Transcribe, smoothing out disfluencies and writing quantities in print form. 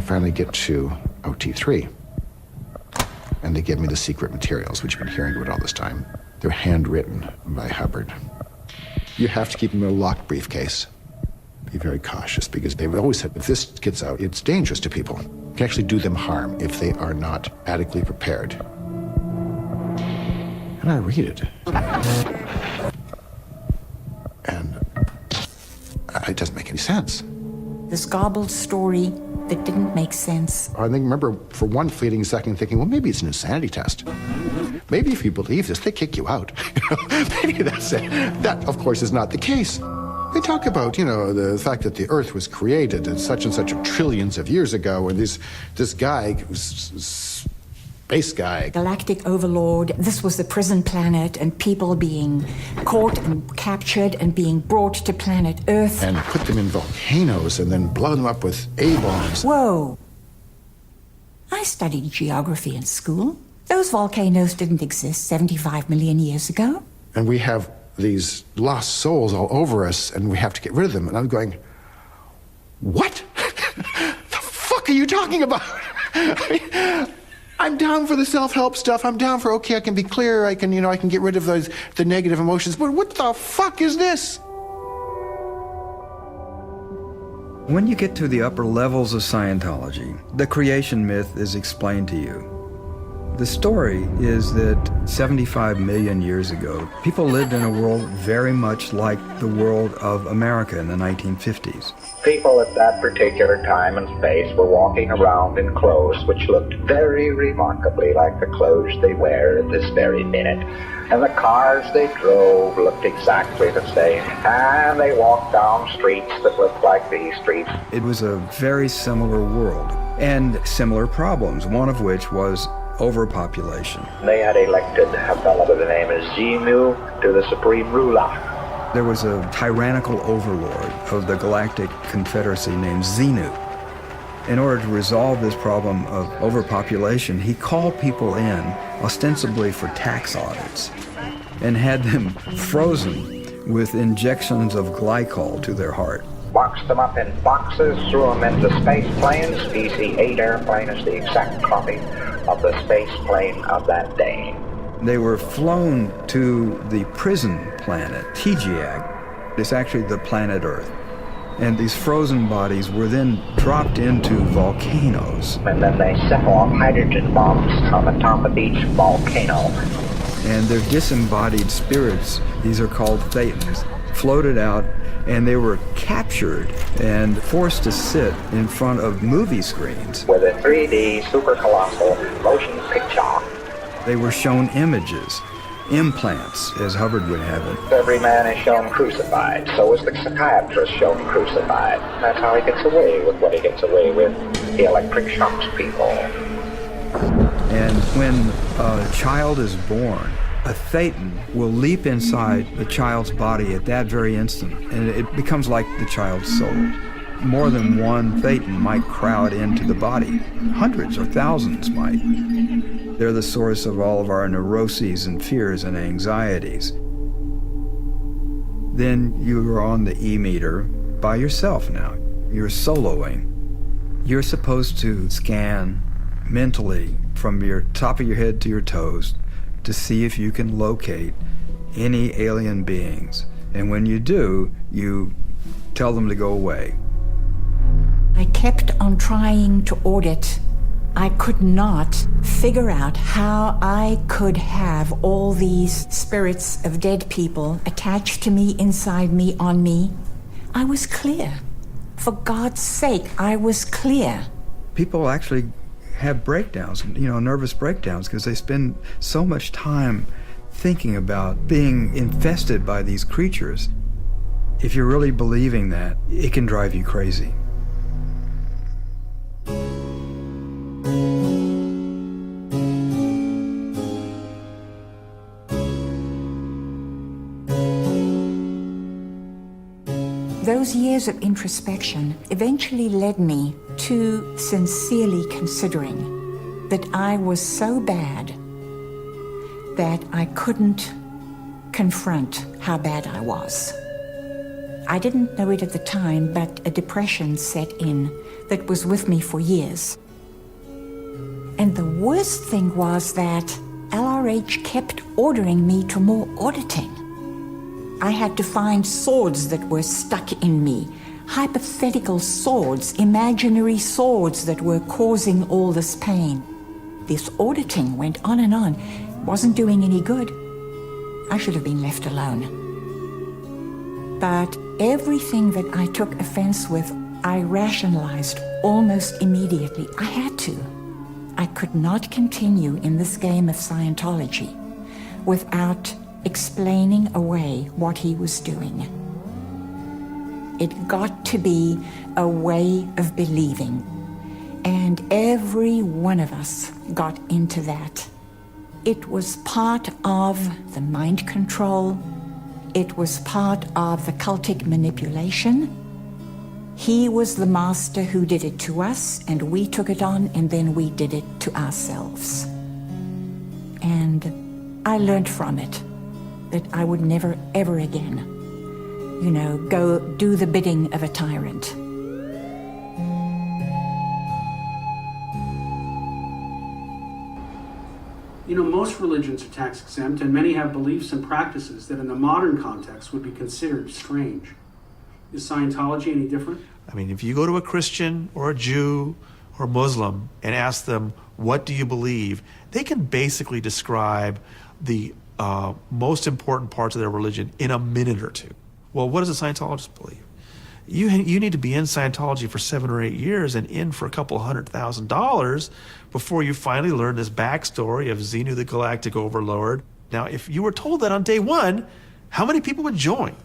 finally get to OT3. And they give me the secret materials, which you've been hearing about all this time. They're handwritten by Hubbard. You have to keep them in a locked briefcase. Be very cautious, because they've always said, if this gets out, it's dangerous to people. It can actually do them harm if they are not adequately prepared. And I read it. And it doesn't make any sense. This garbled story that didn't make sense. I think, remember, for one fleeting second, thinking, well, maybe it's an insanity test. Maybe if you believe this, they kick you out. Maybe that's it. That, of course, is not the case. They talk about, the fact that the Earth was created at such and such trillions of years ago, and this guy, space guy. Galactic overlord. This was the prison planet, and people being caught and captured and being brought to planet Earth. And put them in volcanoes and then blow them up with A-bombs. Whoa. I studied geography in school. Those volcanoes didn't exist 75 million years ago. And we have these lost souls all over us, and we have to get rid of them. And I'm going, what? The fuck are you talking about? I'm down for the self-help stuff. I'm down for, okay, I can be clear. I can get rid of the negative emotions. But what the fuck is this? When you get to the upper levels of Scientology, the creation myth is explained to you. The story is that 75 million years ago, people lived in a world very much like the world of America in the 1950s. People at that particular time and space were walking around in clothes which looked very remarkably like the clothes they wear at this very minute. And the cars they drove looked exactly the same. And they walked down streets that looked like these streets. It was a very similar world and similar problems, one of which was overpopulation. They had elected a fellow by the name of Xenu to the supreme ruler. There was a tyrannical overlord of the Galactic Confederacy named Xenu. In order to resolve this problem of overpopulation, he called people in, ostensibly for tax audits, and had them frozen with injections of glycol to their heart. Boxed them up in boxes, threw them into space planes. DC-8 airplane is the exact copy of the space plane of that day. They were flown to the prison planet, Tijiak. It's actually the planet Earth. And these frozen bodies were then dropped into volcanoes. And then they set off hydrogen bombs on the top of each volcano. And their disembodied spirits, these are called thetans, floated out, and they were captured and forced to sit in front of movie screens. With a 3D super colossal motion picture. They were shown images, implants, as Hubbard would have it. Every man is shown crucified. So is the psychiatrist shown crucified. That's how he gets away with what he gets away with. He electric shocks people. And when a child is born, a thetan will leap inside the child's body at that very instant, and it becomes like the child's soul. More than one thetan might crowd into the body. Hundreds or thousands might. They're the source of all of our neuroses and fears and anxieties. Then you are on the E-meter by yourself now. You're soloing. You're supposed to scan mentally from your top of your head to your toes to see if you can locate any alien beings. And when you do, you tell them to go away. I kept on trying to audit. I could not figure out how I could have all these spirits of dead people attached to me, inside me, on me. I was clear. For God's sake, I was clear. People actually have breakdowns, nervous breakdowns, because they spend so much time thinking about being infested by these creatures. If you're really believing that, it can drive you crazy. Those years of introspection eventually led me to sincerely considering that I was so bad that I couldn't confront how bad I was. I didn't know it at the time, but a depression set in that was with me for years. And the worst thing was that LRH kept ordering me to more auditing. I had to find swords that were stuck in me, hypothetical swords, imaginary swords that were causing all this pain. This auditing went on and on, wasn't doing any good. I should have been left alone. But everything that I took offense with, I rationalized almost immediately. I had to. I could not continue in this game of Scientology without explaining away what he was doing. It got to be a way of believing, and every one of us got into that. It was part of the mind control. It was part of the cultic manipulation. He was the master who did it to us, and we took it on, and then we did it to ourselves. And I learned from it that I would never, ever again, go do the bidding of a tyrant. Most religions are tax exempt, and many have beliefs and practices that in the modern context would be considered strange. Is Scientology any different? I mean, if you go to a Christian or a Jew or a Muslim and ask them, what do you believe? They can basically describe the most important parts of their religion in a minute or two. Well, what does a Scientologist believe? You need to be in Scientology for 7 or 8 years and in for a couple $100,000 before you finally learn this backstory of Xenu the Galactic Overlord. Now, if you were told that on day one, how many people would join?